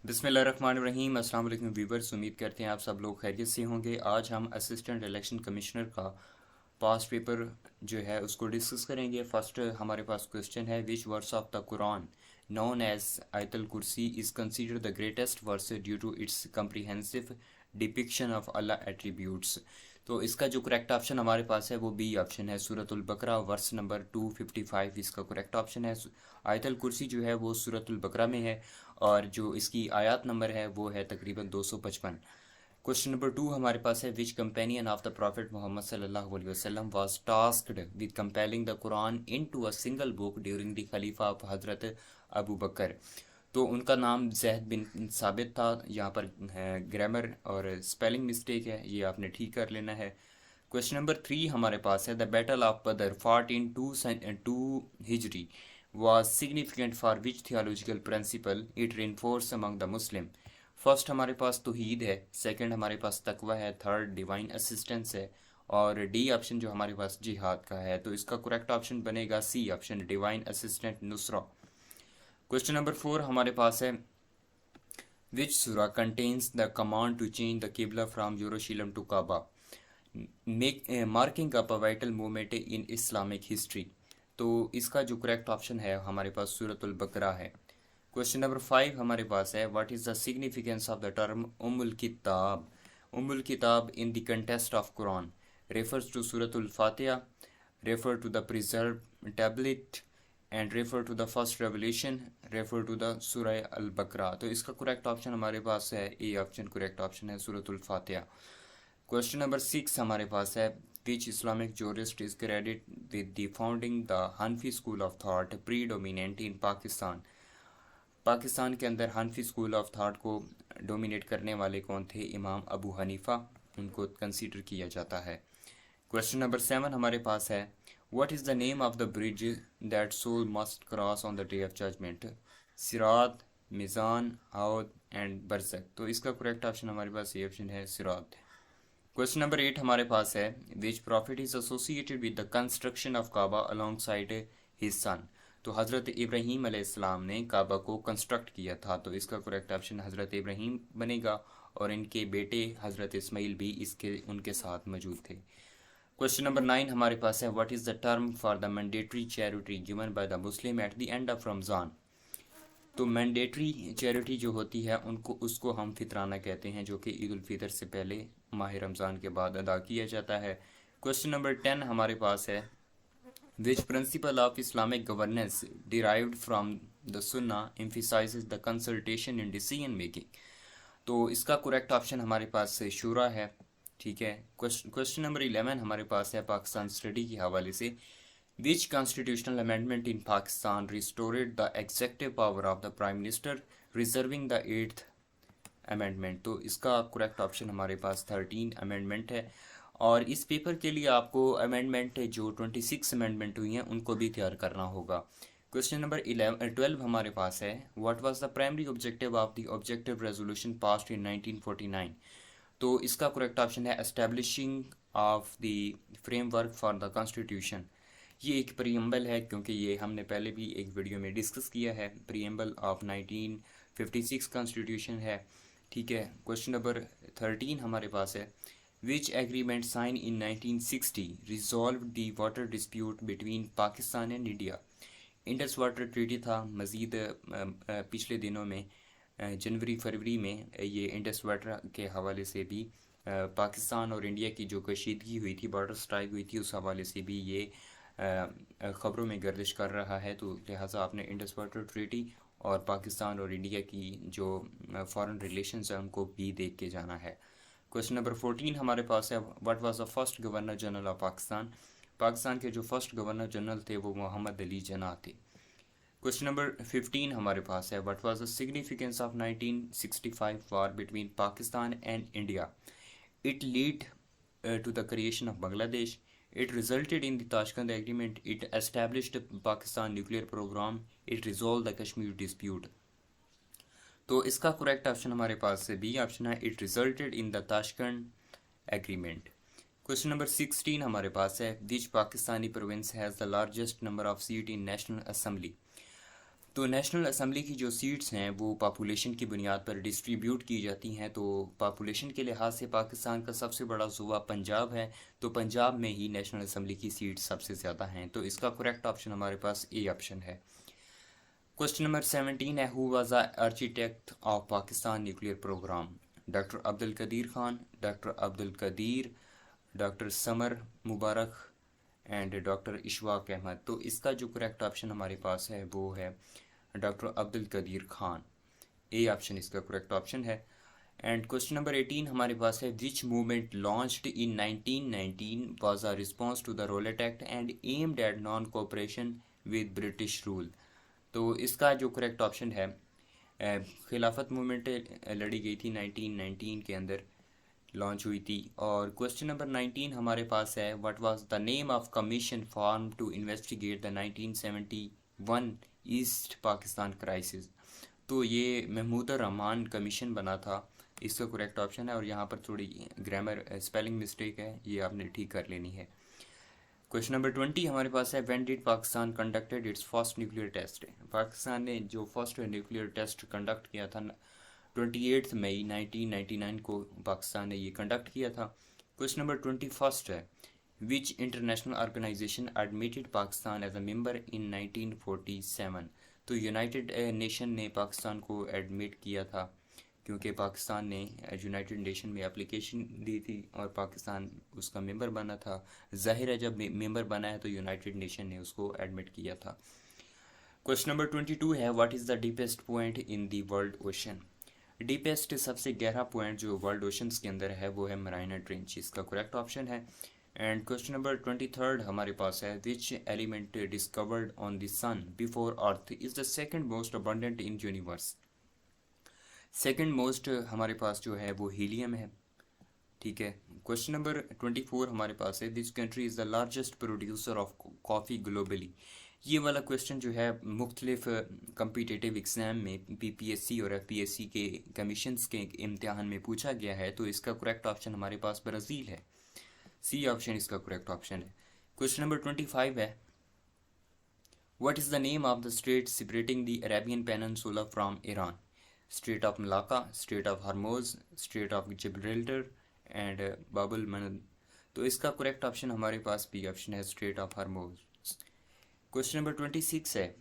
बिस्मिल्लाहिर्रहमानिर्रहीम। अस्सलाम वालेकुम व्यूवर्स, उम्मीद करते हैं आप सब लोग खैरियत से होंगे। आज हम असिस्टेंट इलेक्शन कमिश्नर का पास्ट पेपर जो है उसको डिस्कस करेंगे। फर्स्ट हमारे पास क्वेश्चन है, which verse of the Quran known as आयतल कुर्सी is considered the greatest verse due to its comprehensive depiction of Allah attributes. तो इसका जो करेक्ट ऑप्शन हमारे पास है वो बी ऑप्शन है, सूरतुल बकरा वर्स नंबर 255 इसका करेक्ट ऑप्शन है। आयतल कुर्सी जो है वो सूरतुल बकरा में है और जो इसकी आयत नंबर है वो है तकरीबन 255। क्वेश्चन नंबर 2 हमारे पास है, which companion of the prophet Muhammad सल्लल्लाहु अलैहि वसल्लम was tasked with compelling the Quran into a single book during the खलीफा ऑफ हजरत अबू बकर। तो उनका नाम जैद बिन साबित था। यहाँ पर ग्रामर और स्पेलिंग मिस्टेक है, ये आपने ठीक कर लेना है। क्वेश्चन नंबर 3 हमारे पास है, the battle of Badr fought in two हिजरी was significant for which theological principle it reinforced among the Muslim। First हमारे पास तौहीद है, सेकंड हमारे पास तकवा है, थर्ड डिवाइन असिस्टेंस है और डी ऑप्शन जो हमारे पास जिहाद का है। तो इसका करेक्ट ऑप्शन बनेगा सी ऑप्शन, डिवाइन असिस्टेंट नुसरा। क्वेश्चन नंबर 4 हमारे पास है, विच सूरा contains the command to change the किबला फ्रॉम यरूशलेम to Kaaba marking up a vital movement in Islamic history. तो इसका जो करेक्ट ऑप्शन है हमारे पास सूरतुल बकरा है। क्वेश्चन नंबर 5 हमारे पास है, what is the significance of the term उम्मुल किताब। उम्मुल किताब in the contest of Quran refers to सूरतुल फातिहा, refer to the preserve tablet and refer to the first revelation, refer to the सूरह अल बकरा। तो इसका करेक्ट ऑप्शन हमारे पास है ए ऑप्शन, करेक्ट ऑप्शन है सूरतुल फातिहा। क्वेश्चन नंबर 6 हमारे पास है, which Islamic jurist is credited with the founding the Hanafi school of thought predominant in Pakistan। Pakistan के अंदर हनफी स्कूल ऑफ थाट को डोमिनेट करने वाले कौन थे? इमाम अबू हनीफा, उनको कंसीडर किया जाता है। क्वेश्चन नंबर 7 हमारे पास है, what is the name of the bridge that soul must cross on the day of judgement. सिरात, मिज़ान, हौद एंड बरज़क। तो इसका करेक्ट ऑप्शन हमारे पास ये ऑप्शन है, सिरात। क्वेश्चन नंबर 8 हमारे पास है, which prophet is associated with the construction of Kaaba alongside his son. तो हज़रत इब्राहीम अलैहिस्सलाम ने काबा को कंस्ट्रक्ट किया था। तो इसका करेक्ट ऑप्शन हज़रत इब्राहीम बनेगा और इनके बेटे हज़रत इस्माइल भी इसके उनके साथ मौजूद थे। क्वेश्चन नंबर 9 हमारे पास है, what is the term for the mandatory charity given by the Muslim at the end of Ramzan. तो मैंडेटरी चैरिटी जो होती है उसको हम फितराना कहते हैं, जो कि ईद उल फितर से पहले माह रमज़ान के बाद अदा किया जाता है। क्वेश्चन नंबर 10 हमारे पास है, which principle of Islamic governance derived from the Sunnah emphasises the consultation in decision making. तो इसका करेक्ट ऑप्शन हमारे पास शूरा है। ठीक है। क्वेश्चन नंबर 11 हमारे पास है पाकिस्तान स्टडी के हवाले से, which constitutional amendment in Pakistan restored the executive power of the prime minister reserving the 8th amendment. तो इसका करेक्ट ऑप्शन हमारे पास 13 अमेंडमेंट है और इस पेपर के लिए आपको अमेंडमेंट जो 26 अमेंडमेंट हुई हैं उनको भी तैयार करना होगा। क्वेश्चन नंबर 12 हमारे पास है, what was the primary objective of the objective resolution passed in 1949। तो इसका करेक्ट ऑप्शन है establishing of the framework for the constitution. ये एक प्रीएम्बल है, क्योंकि ये हमने पहले भी एक वीडियो में डिस्कस किया है। प्रीएम्बल ऑफ 1956 कॉन्स्टिट्यूशन है। ठीक है। क्वेश्चन नंबर 13 हमारे पास है, which agreement signed in 1960 resolve the water dispute between Pakistan and India. Indus water treaty था। मज़ीद पिछले दिनों में जनवरी फरवरी में ये इंडस वाटर के हवाले से भी पाकिस्तान और इंडिया की जो कशीदगी हुई थी, बॉर्डर स्ट्राइक हुई थी, उस हवाले से भी ये ख़बरों में गर्दिश कर रहा है। तो लिहाजा आपने इंडस वाटर ट्रीटी और पाकिस्तान और इंडिया की जो फॉरेन रिलेशंस हैं उनको भी देख के जाना है। क्वेश्चन नंबर 14 हमारे पास है, what was the first governor general of Pakistan. Pakistan के जो फर्स्ट गवर्नर जनरल थे वो मोहम्मद अली जिन्ना थे। क्वेश्चन नंबर 15 हमारे पास है, what was the significance of 1965 war between Pakistan and India. It lead to the creation of Bangladesh, it resulted in the Tashkent Agreement, it established Pakistan nuclear program, it resolved the Kashmir dispute। तो इसका correct option हमारे पास से B option है, it resulted in the Tashkent agreement. Question number 16 हमारे पास है, which Pakistani province has the largest number of seat in national assembly. तो नेशनल असम्बली की जो सीट्स हैं वो पॉपुलेशन की बुनियाद पर डिस्ट्रीब्यूट की जाती हैं। तो पॉपुलेशन के लिहाज से पाकिस्तान का सबसे बड़ा सूबा पंजाब है, तो पंजाब में ही नेशनल असम्बली की सीट्स सबसे ज़्यादा हैं। तो इसका करेक्ट ऑप्शन हमारे पास ए ऑप्शन है। क्वेश्चन नंबर 17 है, who was the architect of Pakistan nuclear programme? Doctor Abdul Qadeer Khan, doctor Abdul Qadeer, doctor Samar Mubarak and doctor Ishfaq Ahmad. तो इसका जो करेक्ट ऑप्शन हमारे पास है वो है doctor Abdul Qadeer Khan. A option इसका करेक्ट ऑप्शन है। एंड क्वेश्चन नंबर 18 हमारे पास है, which movement launched in 1919 was a response to the Rowlatt act and aimed at non cooperation with British rule? तो इसका जो करेक्ट ऑप्शन है, खिलाफत मूवमेंट लड़ी गई थी 1919 के अंदर, लॉन्च हुई थी। और क्वेश्चन नंबर 19 हमारे पास है, what was the name of commission form to investigate the 1971 east Pakistan crisis? तो ये महमूद रहमान कमीशन बना था, इसका करेक्ट ऑप्शन है। और यहाँ पर थोड़ी ग्रामर स्पेलिंग मिस्टेक है, ये आपने ठीक कर लेनी है। क्वेश्चन नंबर 20 हमारे पास है, when did Pakistan conducted its first nuclear test? Pakistan ने जो फर्स्ट न्यूक्लियर टेस्ट कंडक्ट किया था 28 मई 1999 को पाकिस्तान ने ये कंडक्ट किया था। क्वेश्चन नंबर 21 है, which international organisation admitted Pakistan as a member in 1947? तो यूनाइटेड नेशन ने पाकिस्तान को एडमिट किया था, क्योंकि पाकिस्तान ने यूनाइटेड नेशन में एप्लीकेशन दी थी और पाकिस्तान उसका मेंबर बना था। जाहिर है जब मेंबर बना है तो यूनाइटेड नेशन ने उसको एडमिट किया था। क्वेश्चन नंबर 22 है, what is the deepest point in the world ocean? Deepest सबसे गहरा पॉइंट जो वर्ल्ड ओशंस के अंदर है वो है मराइना ट्रेंच, इसका करेक्ट ऑप्शन है। एंड क्वेश्चन नंबर 23 हमारे पास है, which element discovered on the sun before earth is the second most abundant in universe? Second most हमारे पास जो है वो हीलियम है, ठीक है। क्वेश्चन नंबर 24 हमारे पास है, which country is the largest producer of coffee globally? ये वाला क्वेश्चन जो है मुख्तलिफ कम्पिटिटिव एग्ज़ाम में पीपीएससी और एफपीएससी के कमीशंस के इम्तिहान में पूछा गया है। तो इसका करेक्ट ऑप्शन हमारे पास ब्राज़ील है, सी ऑप्शन इसका करेक्ट ऑप्शन है। क्वेश्चन नंबर 25 है, what is the name of the state separating the Arabian peninsula from Iran? State of Malacca, state of Hormuz, state of Gibraltar and Bab el Mandeb. तो इसका correct option हमारे पास B option है, state of Hormuz. Question number 26 है,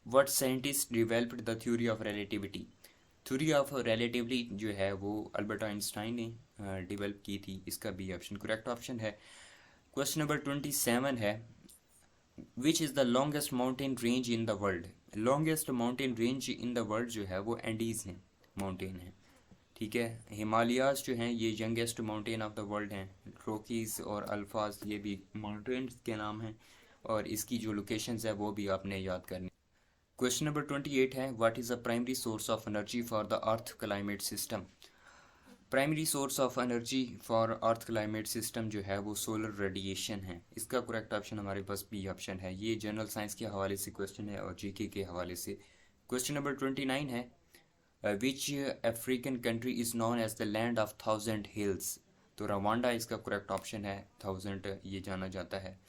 what scientist developed the theory of relativity? Theory of relativity जो है वो Albert Einstein ने डेवलप की थी, इसका बी ऑप्शन करेक्ट ऑप्शन है। क्वेश्चन नंबर 27 है, which is the longest mountain range in the world? Longest mountain range in the world जो है वो एंडीज़ हैं, माउंटेन है, ठीक है। हिमालयाज जो हैं ये youngest mountain of the world हैं। रॉकीज़ और अल्फाज ये भी माउंटेन्स के नाम हैं, और इसकी जो लोकेशंस है वो भी आपने याद करनी। क्वेश्चन नंबर 28 है, what is the primary source of energy for the earth climate system? Primary source of energy for earth climate system जो है वो सोलर रेडिएशन है, इसका करेक्ट ऑप्शन हमारे पास बी ऑप्शन है। ये जनरल साइंस के हवाले से क्वेश्चन है और जीके के हवाले से। क्वेश्चन नंबर 29 है, which African country is known as the land of 1000 hills? तो रवांडा इसका करेक्ट ऑप्शन है, 1000 ये जाना जाता है,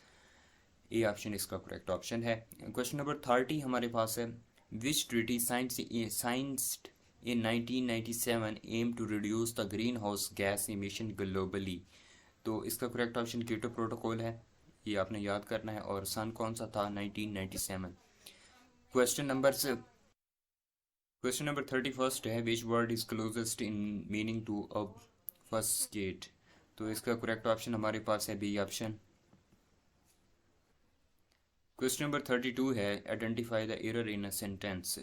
ए ऑप्शन इसका करेक्ट ऑप्शन है। क्वेश्चन नंबर 30 हमारे पास है, which treaty signed in 1997 aim to reduce the greenhouse gas emission globally? तो इसका करेक्ट ऑप्शन कीटो प्रोटोकॉल है, ये आपने याद करना है। और सन कौन सा था? 1997। क्वेश्चन नंबर 31 है, which word is closest in meaning to obfuscate? तो इसका करेक्ट ऑप्शन हमारे पास है बी ऑप्शन। क्वेश्चन नंबर 32 है, identify the error in a sentence.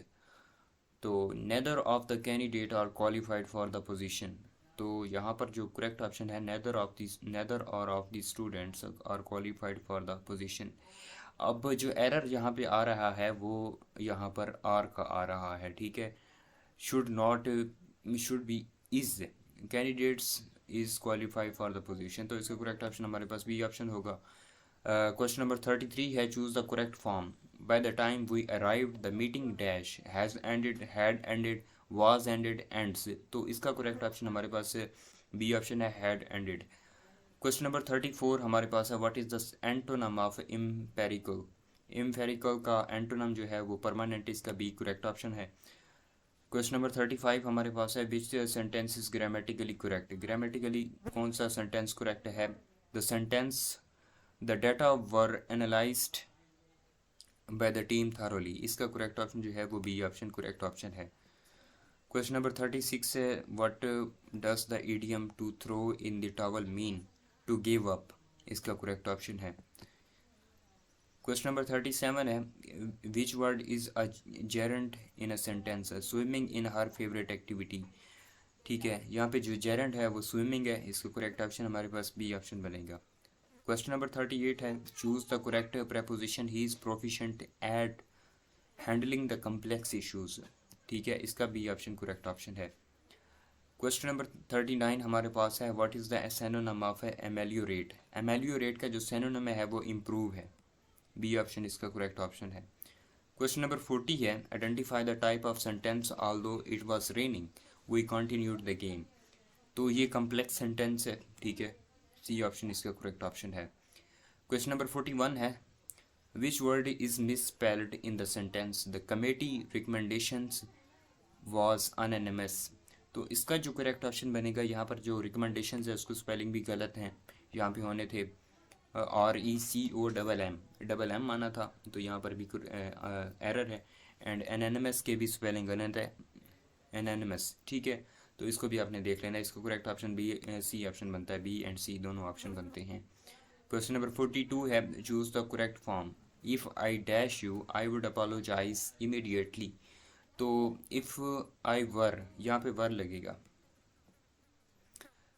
तो neither of the candidate are qualified for the position. तो यहाँ पर जो करेक्ट ऑप्शन है, neither or of the students are qualified for the position. अब जो error यहाँ पे आ रहा है वो यहाँ पर आर का आ रहा है, ठीक है। Should not, should be is, candidates is qualified for the position. तो इसका करेक्ट ऑप्शन हमारे पास बी ऑप्शन होगा। क्वेश्चन नंबर 33 है, choose the correct form. By the time we arrived, the meeting dash has ended, had ended, was ended, ends। तो इसका correct option हमारे पास बी ऑप्शन है, had ended। क्वेश्चन नंबर 34 हमारे पास है, what is the antonym of empirical? इम्फेरिकल का antonym जो है वो परमानेंट, इसका बी करेक्ट ऑप्शन है। क्वेश्चन नंबर 35 हमारे पास है, which sentence is grammatically correct. Grammatically कौन सा सेंटेंस करेक्ट है? The sentence the data were analysed by the team thoroughly, इसका करेक्ट ऑप्शन जो है वो बी ऑप्शन करेक्ट ऑप्शन है। क्वेश्चन नंबर 36 है, what does the idiom to throw in the towel mean? To give up, इसका correct option है। Question number 37 है, which word is a gerund in a sentence? Swimming in her favourite activity. ठीक है, यहाँ पे जो Geraint है वो स्विमिंग है, इसका करेक्ट ऑप्शन हमारे पास बी ऑप्शन बनेगा। क्वेश्चन नंबर 38 है, choose the correct preposition he is proficient at handling the complex issues. ठीक है, इसका बी ऑप्शन करेक्ट ऑप्शन है। क्वेश्चन नंबर 39 हमारे पास है, what is the synonym of ameliorate? Ameliorate का जो सिनोनिम है वो इम्प्रूव है, बी ऑप्शन इसका करेक्ट ऑप्शन है। क्वेश्चन नंबर 40 है, identify the type of sentence although it was raining we continued the game. तो ये कम्प्लेक्स सेंटेंस है, ठीक है, सी ऑप्शन इसका करेक्ट ऑप्शन है। क्वेश्चन नंबर 41 है, which word is misspelled in the sentence the committee recommendations was unanimous. तो इसका जो करेक्ट ऑप्शन बनेगा, यहाँ पर जो रिकमेंडेशंस है उसको स्पेलिंग भी गलत हैं, यहाँ पे होने थे RECOMM माना था, तो यहाँ पर भी एरर है। एंड एनएनएमएस के भी स्पेलिंग गलत है, एनएनएमएस, ठीक है, तो इसको भी आपने देख लेना। इसको correct option B C option बनता है, बी एंड सी दोनों ऑप्शन बनते हैं। क्वेश्चन नंबर 42 है, choose the correct form. If I dash you I would apologise immediately. तो इफ़ आई वर, यहाँ पे वर लगेगा।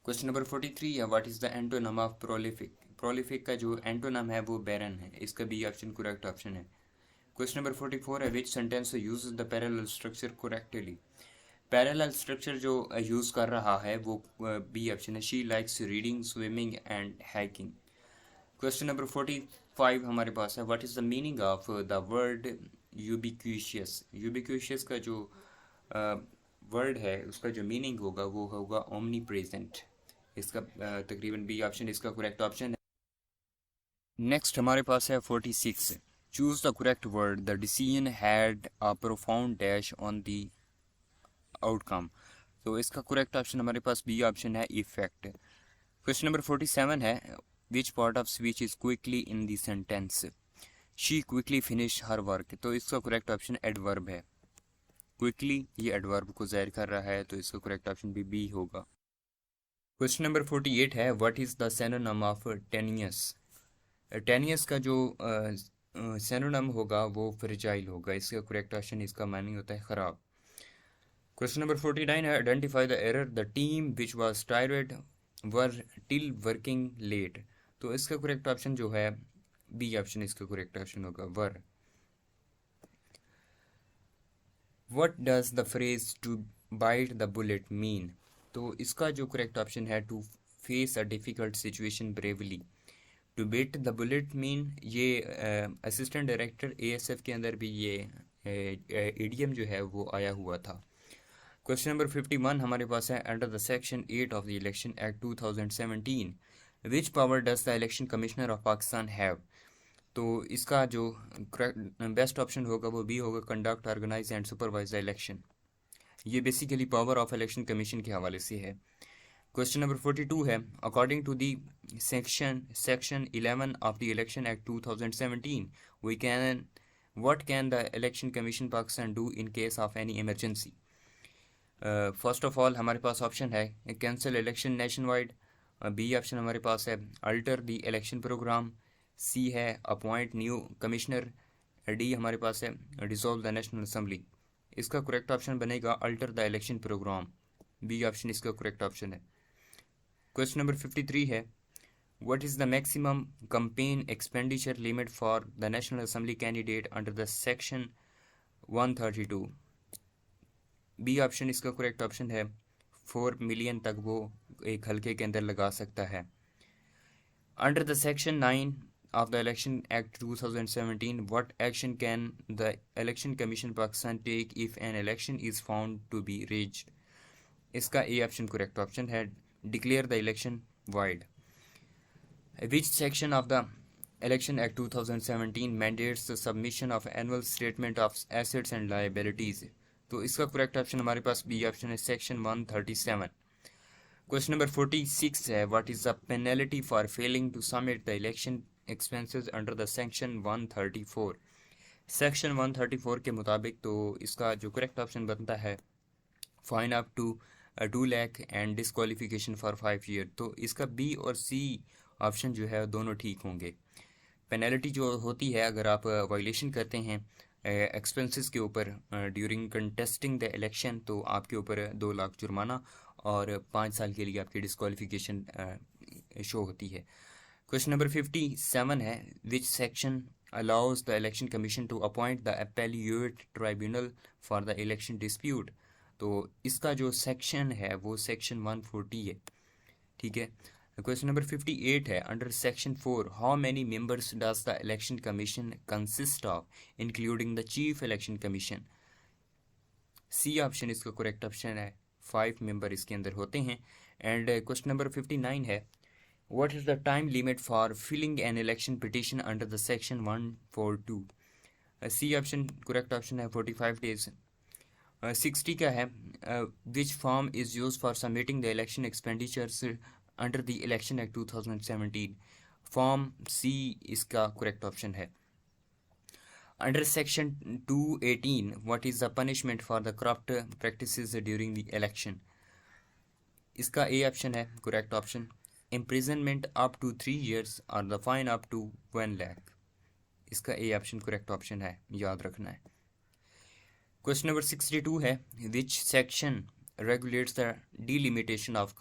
क्वेश्चन नंबर 43 है, what is the antonym of prolific? Prolific का जो एंटोनम है वो बैरन है, इसका बी ऑप्शन करेक्ट ऑप्शन है। क्वेश्चन नंबर 44 है, which sentence uses the parallel structure correctly? Parallel structure जो यूज़ कर रहा है वो बी ऑप्शन है, she likes reading swimming and hiking. Question number 45 हमारे पास है, what is the meaning of the word ubiquitous? Ubiquitous का जो वर्ड है उसका जो मीनिंग होगा वो होगा ओमनी प्रेजेंट, इसका तकरीबन बी ऑप्शन इसका करेक्ट ऑप्शन है। नेक्स्ट हमारे पास है 46, choose the correct word the decision had a profound dash on the outcome. तो इसका करेक्ट ऑप्शन हमारे पास बी ऑप्शन है, इफेक्ट। क्वेश्चन नंबर 47 है, which part of speech is quickly in the sentence? She quickly finish her work. तो इसका correct option adverb है, quickly ये एडवर्ब को ज़ाहिर कर रहा है, तो इसका करेक्ट ऑप्शन भी बी होगा। क्वेश्चन नंबर 48 है, what is the synonym of tenacious? Tenacious का जो सिनोनिम होगा वो फ्रेजाइल होगा, इसका करेक्ट ऑप्शन इसका मीनिंग होता है ख़राब। क्वेश्चन नंबर 49 है, identify the error the team which was tired were till working late. तो इसका करेक्ट ऑप्शन जो है बी ऑप्शन इसका करेक्ट ऑप्शन होगा, were. What does the phrase to bite the bullet mean? तो इसका जो करेक्ट ऑप्शन है, to face a difficult situation bravely. To bit the bullet mean, ये असिस्टेंट डायरेक्टर ASF के अंदर भी ये इडियम जो है वो आया हुआ था। क्वेश्चन नंबर 51 हमारे पास है, under the section 8 of the election act 2017 which power does the election commissioner of Pakistan have? तो इसका जो बेस्ट ऑप्शन होगा वो बी होगा, conduct organise and supervise the election. ये basically power of election commission के हवाले से है। क्वेश्चन नंबर 42 है, according to the section 11 of the election act 2017 we can what can the election commission Pakistan do in case of any emergency? First of all हमारे पास option है cancel election nationwide, B option हमारे पास है alter the election programme, C है appoint new commissioner, D हमारे पास है डिसॉल्व द नेशनल असेंबली। इसका करेक्ट ऑप्शन बनेगा alter the election programme, B option इसका करेक्ट ऑप्शन है। क्वेश्चन नंबर 53 है, what is the maximum campaign expenditure limit for the national assembly candidate under the section 132? B option इसका correct option है, 4 million तक वो एक हल्के के अंदर लगा सकता है। Under the section 9 of the Election Act 2017, what action can the Election Commission Pakistan take if an election is found to be rigged? इसका ए ऑप्शन करेक्ट ऑप्शन है, declare the election wide. Which section of the Election Act 2017 mandates the submission of annual statement of assets and liabilities. तो इसका correct option हमारे पास B option है, section 137। Question number 46 है, what is the penalty for failing to submit the election expenses under the section 134। Section 134 के मुताबिक तो इसका जो करेक्ट ऑप्शन बनता है fine up to 2 lakh and disqualification for 5 year. तो इसका बी और सी ऑप्शन जो है दोनों ठीक होंगे। पेनल्टी जो होती है अगर आप वायलेशन करते हैं एक्सपेंसेस के ऊपर ड्यूरिंग कंटेस्टिंग द इलेक्शन, तो आपके ऊपर 2 लाख जुर्माना और 5 साल के लिए आपकी डिस्क्वालिफिकेशन शो होती है। क्वेश्चन नंबर 57 है, which section allows the election commission to appoint the appellate tribunal for the election dispute. तो इसका जो सेक्शन है वो सेक्शन 140 है, ठीक है। क्वेश्चन नंबर 58 है, under section 4 how many members does the election commission consist of including the chief election commission. C option इसका करेक्ट ऑप्शन है, 5 मेंबर इसके अंदर होते हैं। एंड क्वेश्चन नंबर 59 है, what is the time limit for filling an election petition under the section 142। C option correct option है, 45 days. 60 का है, which form is use for submitting the election expenditures under the election act 2017। Form C इसका correct option है। Under section 218 what is the punishment for the corrupt practices during the election. इसका A option है correct option, imprisonment up to 3 years और the fine up to 1 lakh. इसका A option correct option है, याद रखना है। Question number 62 है, which section regulates the delimitation of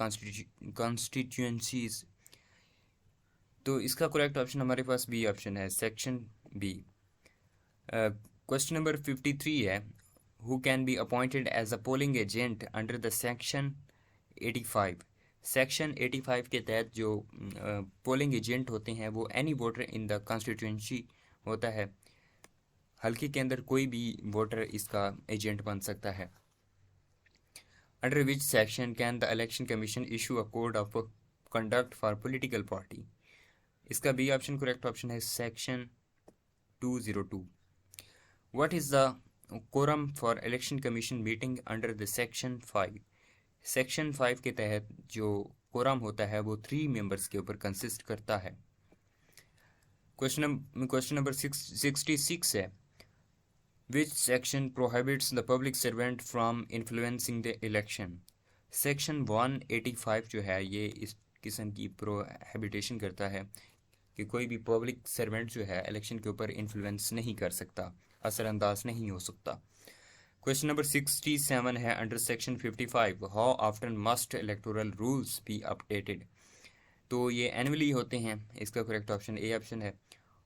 constituencies। तो इसका करेक्ट ऑप्शन हमारे पास बी ऑप्शन है, सेक्शन बी। क्वेश्चन नंबर 53 है, who can be appointed as a polling agent under the section 85। Section 85 के तहत जो पोलिंग एजेंट होते हैं वो any voter in the constituency होता है, हल्के के अंदर कोई भी वोटर इसका एजेंट बन सकता है। Under which section can the election commission issue a code of conduct for political party। इसका बी ऑप्शन करेक्ट ऑप्शन है, section 202। What is the quorum for election commission meeting under the section 5। Section 5 के तहत जो quorum होता है वो 3 members के ऊपर कंसिस्ट करता है। क्वेश्चन नंबर 66 है, Which section prohibits the public servant from influencing the election। Section 185 जो है ये इस किस्म की प्रोहिबिटेशन करता है कि कोई भी पब्लिक सर्वेंट जो है इलेक्शन के ऊपर इन्फ्लुएंस नहीं कर सकता, असरअंदाज नहीं हो सकता। क्वेश्चन नंबर 67 है, under section 55 how often must electoral rules be updated. तो ये एनुअली होते हैं, इसका करेक्ट ऑप्शन ए ऑप्शन है।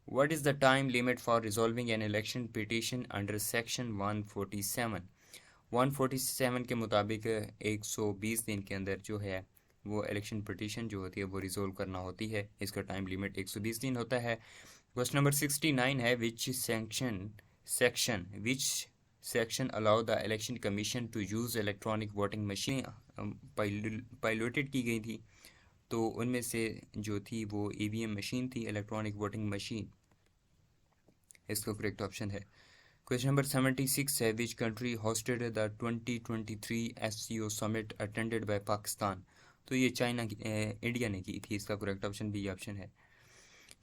What is the time limit for resolving an election petition under section 147। 147 के मुताबिक 120 दिन के अंदर जो है वो इलेक्शन पिटीशन जो होती है वो रिजोल्व करना होती है, इसका टाइम लिमिट 120 दिन होता है। क्वेश्चन नंबर 69 है, which section allow the election commission to use electronic voting machine piloted की गई थी, तो उनमें से जो थी वो ईवीएम मशीन थी, इलेक्ट्रॉनिक वोटिंग मशीन, इसका करेक्ट ऑप्शन है। क्वेश्चन नंबर 76 है, which country hosted the 2023 SCO summit attended by Pakistan. तो ये चाइना इंडिया ने की थी, इसका करेक्ट ऑप्शन बी ऑप्शन है।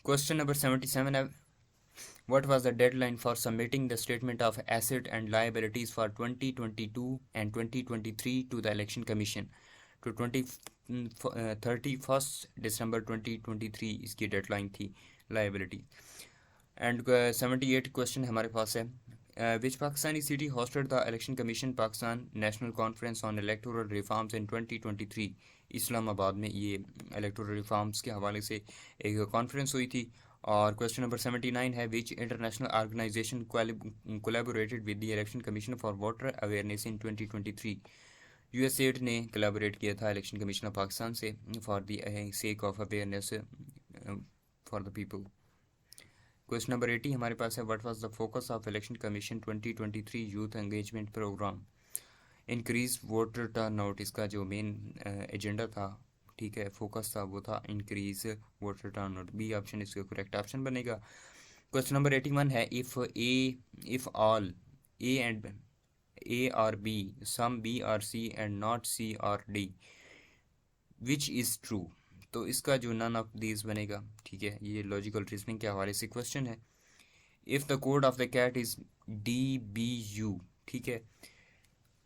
क्वेश्चन नंबर 77 है, what was the deadline for submitting the statement of asset and liabilities for 2022 and 2023 to the election commission. तो 31 दिसंबर 2023 इसकी डेडलाइन थी लायबिलिटी। एंड 78 क्वेश्चन हमारे पास है, which Pakistani city hosted the election commission Pakistan national conference on electoral reforms in 2023। Islamabad में ये electoral reforms के हवाले से एक कॉन्फ्रेंस हुई थी। और क्वेश्चन नंबर 79 है, which international organisation collaborated with the election commission for voter awareness in 2023। USAID ने कोलैबोरेट किया था इलेक्शन कमीशन ऑफ पाकिस्तान से for the sake of awareness for the people. Question number 80 हमारे पास है, what was the focus of election commission 2023 youth engagement programme. Increase voter turnout इसका जो main agenda था, ठीक है, फोकस था वो था increase voter turnout. B option इसका करेक्ट ऑप्शन बनेगा। क्वेश्चन नंबर 81 है, if all A and A और बी, सम बी और सी एंड नॉट सी और डी, विच इज़ ट्रू। तो इसका जो नन ऑफ दीज बनेगा, ठीक है, ये लॉजिकल रीजनिंग के हवाले से क्वेश्चन है। If the code of the cat is DBU, ठीक है,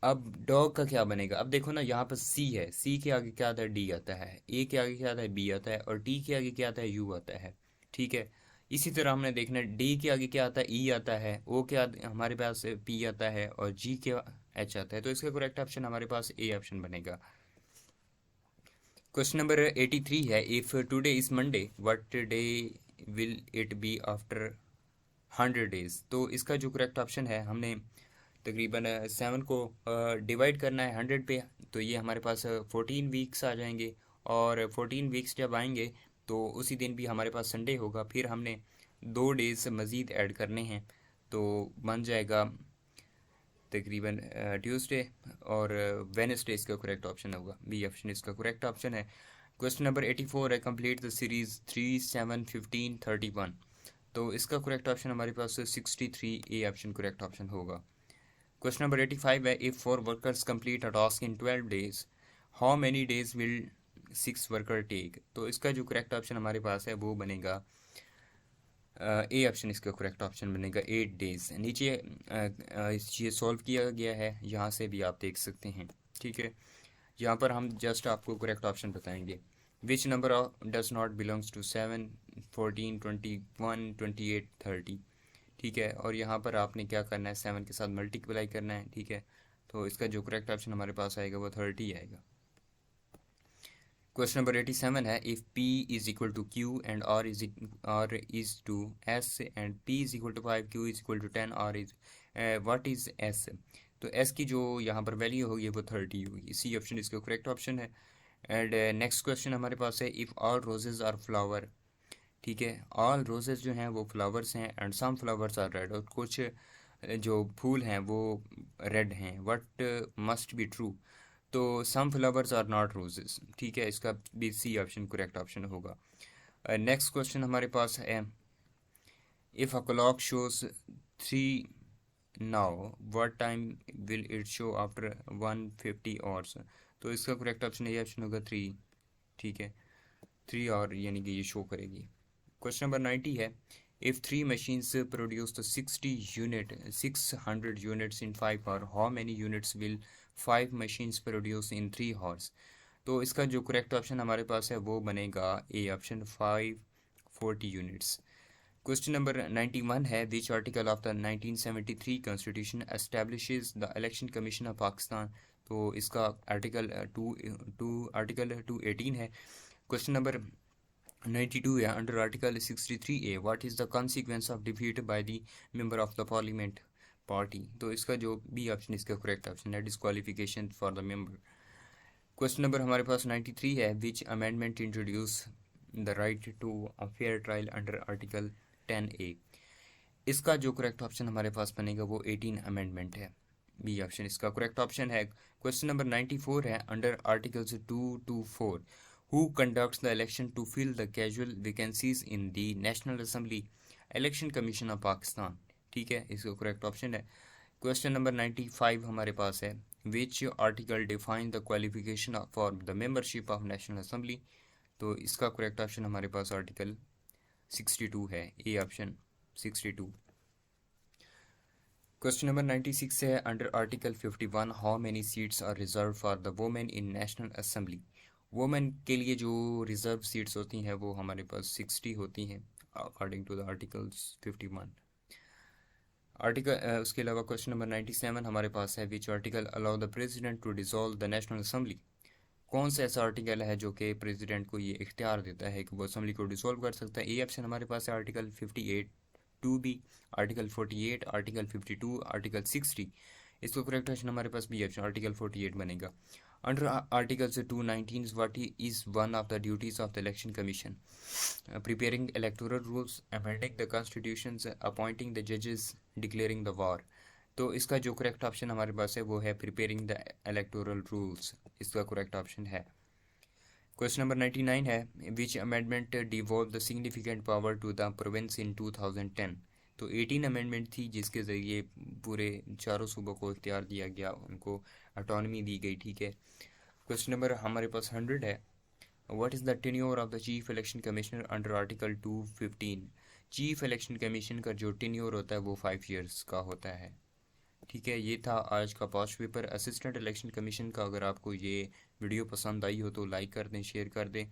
अब डॉग का क्या बनेगा। अब देखो ना, यहाँ पर सी है, सी के आगे क्या आता है, डी आता है, ए के आगे क्या आता है, बी आता है, और टी के आगे क्या आता है, यू आता है, ठीक है। इसी तरह हमने देखना, डी के आगे क्या आता है, ई आता है, ओ के आगे हमारे पास पी आता है, और जी के एच आता है। तो इसका करेक्ट ऑप्शन हमारे पास ए ऑप्शन बनेगा। क्वेश्चन नंबर 83 है, if today is Monday, what day will it be after 100 days. तो इसका जो करेक्ट ऑप्शन है, हमने तकरीबन 7 को डिवाइड करना है 100 पे, तो ये हमारे पास 14 वीक्स आ जाएंगे, और 14 वीक्स जब आएंगे तो उसी दिन भी हमारे पास संडे होगा, फिर हमने 2 डेज मज़ीद ऐड करने हैं, तो बन जाएगा तकरीबन ट्यूसडे और वेडनेसडे इसका करेक्ट ऑप्शन होगा। बी ऑप्शन इसका करेक्ट ऑप्शन है। क्वेश्चन नंबर 84 है, कंप्लीट द सीरीज 3, 7, 15, 31। तो इसका करेक्ट ऑप्शन हमारे पास 63 ए ऑप्शन करेक्ट ऑप्शन होगा। क्वेश्चन नंबर 85 है, if 4 workers complete a task in 12 days, how many days will 6 worker take. तो इसका जो करेक्ट ऑप्शन हमारे पास है वो बनेगा ए ऑप्शन इसका करेक्ट ऑप्शन बनेगा 8 डेज। नीचे ये सॉल्व किया गया है, यहाँ से भी आप देख सकते हैं, ठीक है। यहाँ पर हम जस्ट आपको करेक्ट ऑप्शन बताएंगे। Which number does not belongs to 7, 14, 21, 28, 30, ठीक है। और यहाँ पर आपने क्या करना है, 7 के साथ मल्टीप्लाई करना है, ठीक है। तो इसका जो करेक्ट ऑप्शन हमारे पास आएगा वो 30 आएगा। क्वेश्चन नंबर 87 है, if P is equal to Q and R is to S and P is equal to 5, Q is equal to 10, R is what is S। तो S की जो यहाँ पर वैल्यू होगी वो 30 होगी। सी ऑप्शन इसका करेक्ट ऑप्शन है। एंड नेक्स्ट क्वेश्चन हमारे पास है, if all roses are flower, ठीक है, ऑल रोजेज जो हैं वो फ्लावर्स हैं, and some flowers are red, और कुछ जो फूल हैं वो रेड हैं, व्हाट मस्ट बी ट्रू। तो some flowers are not roses, ठीक है, इसका भी सी ऑप्शन करेक्ट ऑप्शन होगा। नेक्स्ट क्वेश्चन हमारे पास है, if a clock shows 3 now, what time will it show after 150 hours. तो इसका करेक्ट ऑप्शन ये ऑप्शन होगा 3, ठीक है, 3 और यानी कि ये शो करेगी। क्वेश्चन नंबर 90 है, if 3 machines produce the 600 units in 5 hours, how many units will 5 machines produce in 3 hours। तो इसका जो करेक्ट ऑप्शन हमारे पास है वो बनेगा A option 540 units. Question number 91 है, which article of the 1973 constitution establishes the election commission of Pakistan. तो इसका आर्टिकल 218 है। क्वेश्चन नंबर 92 है, under article 63A what is the consequence of defeat by the member of the parliament party. तो इसका जो B option इसका correct option है, disqualification for the member. Question number हमारे पास 93 है, which amendment introduce the right to a fair trial under article 10A। इसका जो करेक्ट ऑप्शन हमारे पास बनेगा वो 18 अमेंडमेंट है। बी ऑप्शन इसका करेक्ट ऑप्शन है। क्वेश्चन नंबर 94 है, under articles 2 to 4 who conducts the election to fill the casual vacancies in the National Assembly Election Commission of Pakistan, ठीक है, इसका करेक्ट ऑप्शन है। क्वेश्चन नंबर 95 हमारे पास है, which article define the qualification for the membership of national assembly. तो इसका correct option हमारे पास आर्टिकल 62 है, ए ऑप्शन 62। क्वेश्चन नंबर 96 है, under article 51 how many seats are reserve for the women in national assembly. Women के लिए जो reserve seats होती हैं वो हमारे पास 60 होती हैं according to the articles 51 article. उसके अलावा क्वेश्चन नंबर 97 हमारे पास है, which article allow the president to dissolve the national assembly. कौन सा ऐसा आर्टिकल है जो कि प्रेसिडेंट को ये इख्तियार देता है कि वो असेंबली को डिसॉल्व कर सकता है। ए ऑप्शन हमारे पास है article 58 2B, article 48, article 52, article 60। इसको करेक्ट ऑप्शन हमारे पास बी ऑप्शन आर्टिकल 48 बनेगा। Under articles 219 what is one of the duties of the election commission, preparing electoral rules, amending the constitution, appointing the जजेस, declaring the war. तो इसका जो correct option हमारे पास है वो है प्रिपेयरिंग द इलेक्टोरल रूल्स, इसका करेक्ट ऑप्शन है। क्वेश्चन नंबर 99 है which amendment devolve the significant power to the province in 2010। तो 18 अमेंडमेंट थी जिसके ज़रिए पूरे चारों सूबों को इख्तियार दिया गया, उनको ऑटोनमी दी गई। ठीक है, क्वेश्चन नंबर हमारे पास 100 है what is the tenure of the chief election commissioner under article 215। Chief election commission का जो टेन्योर होता है वो 5 ईयर्स का होता है। ठीक है, ये था आज का past paper assistant election commission का। अगर आपको ये वीडियो पसंद आई हो तो लाइक कर दें, शेयर कर दें,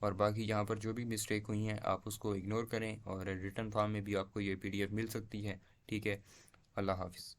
और बाकी यहाँ पर जो भी मिस्टेक हुई हैं आप उसको इग्नोर करें, और रिटर्न फॉर्म में भी आपको ये PDF मिल सकती है। ठीक है, अल्लाह हाफिज़।